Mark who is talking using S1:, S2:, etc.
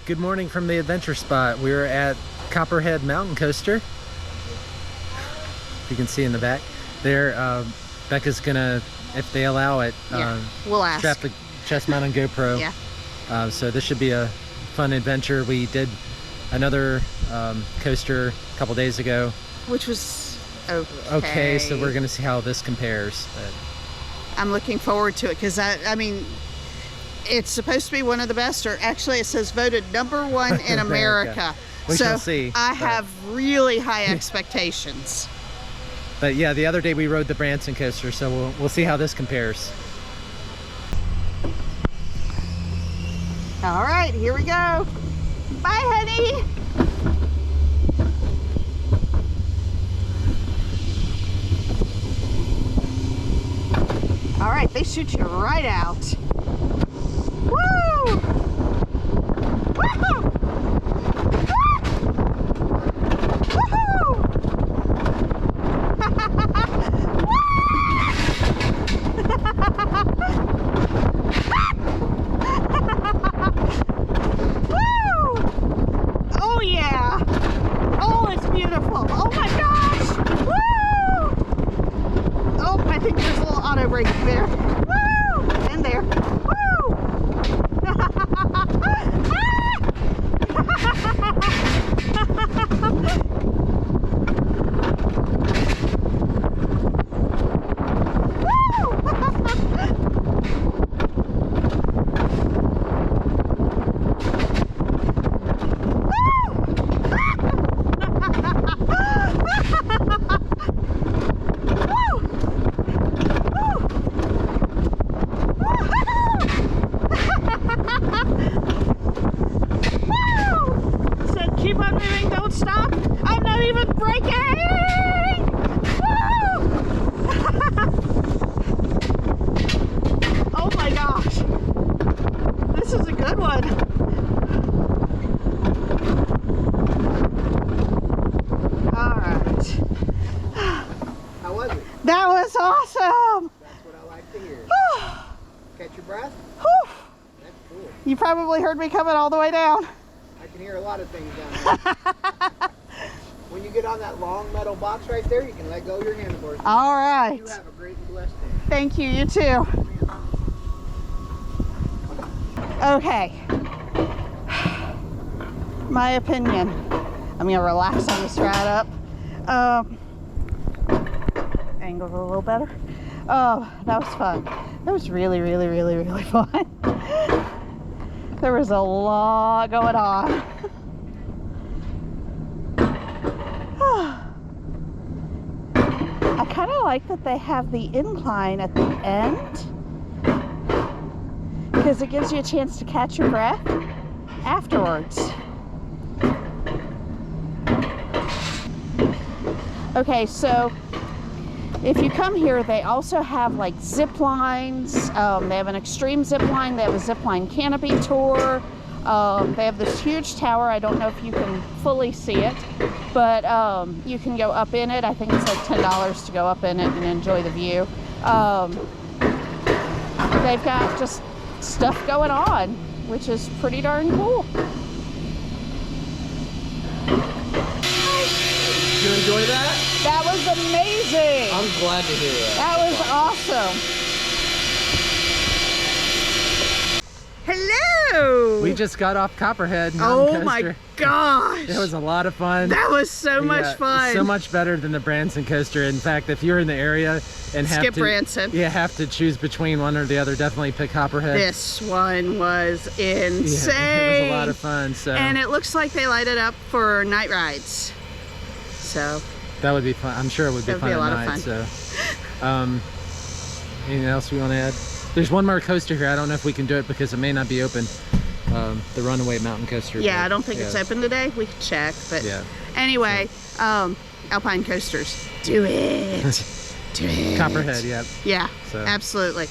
S1: Good morning from the adventure spot. We're at Copperhead Mountain Coaster. You can see in the back there. Becca's gonna, if they allow it,
S2: we'll ask.
S1: Strap the chest mount on GoPro.
S2: Yeah.
S1: So this should be a fun adventure. We did another coaster a couple days ago,
S2: which was
S1: okay. So we're gonna see how this compares. But
S2: I'm looking forward to it because I mean, it's supposed to be one of the best, or actually it says voted #1 in America.
S1: We shall see.
S2: I have really high expectations.
S1: But yeah, the other day we rode the Branson coaster, so we'll see how this compares.
S2: All right, here we go. Bye, honey. All right, they shoot you right out. Woo! Woohoo! Woohoo! Woo! Oh yeah! Oh, it's beautiful! Oh my gosh! Woo! Oh, I think there's a little auto braking there. Woo! And there. Woo! Keep on moving, don't stop. I'm not even braking. Woo! Oh my gosh. This is a good one. All right.
S3: How was it?
S2: That was awesome.
S3: That's what I like to hear. Catch your breath?
S2: Whew.
S3: That's cool.
S2: You probably heard me coming all the way down.
S3: I can hear a lot of things down there. When you get on that long metal box right there, you can let go of your handlebars.
S2: All right.
S3: You have a great and blessed day.
S2: Thank you, you too. Okay. My opinion. I'm gonna relax on this ride up. Angled a little better. Oh, that was fun. That was really, really, really, really fun. There was a lot going on. I kind of like that they have the incline at the end because it gives you a chance to catch your breath afterwards. Okay, so if you come here, they also have like zip lines. They have an extreme zip line. They have a zip line canopy tour. They have this huge tower. I don't know if you can fully see it, but you can go up in it. I think it's like $10 to go up in it and enjoy the view. They've got just stuff going on, which is pretty darn cool.
S3: Did you enjoy that?
S2: That was amazing.
S3: I'm glad to hear that.
S2: That was awesome. Hello.
S1: we just got off Copperhead Mountain
S2: Oh my
S1: Coaster.
S2: gosh.
S1: It was a lot of fun.
S2: That was so much
S1: Yeah,
S2: fun.
S1: So much better than the Branson coaster. In fact, if you're in the area and
S2: Skip Branson.
S1: have to choose between one or the other, definitely pick Copperhead.
S2: This one was insane.
S1: Yeah, it was a lot of fun. So
S2: And it looks like they light it up for night rides. So
S1: that would be fun. I'm sure it would be
S2: That would
S1: fun
S2: be a lot
S1: at
S2: of
S1: night. So, anything else we want to add? There's one more coaster here. I don't know if we can do it because it may not be open. The Runaway Mountain Coaster.
S2: yeah,
S1: but,
S2: I don't think it's open today. We can check, but
S1: Yeah.
S2: anyway, Alpine coasters. Do it. Do it.
S1: Copperhead, yeah.
S2: Yeah,
S1: So.
S2: absolutely.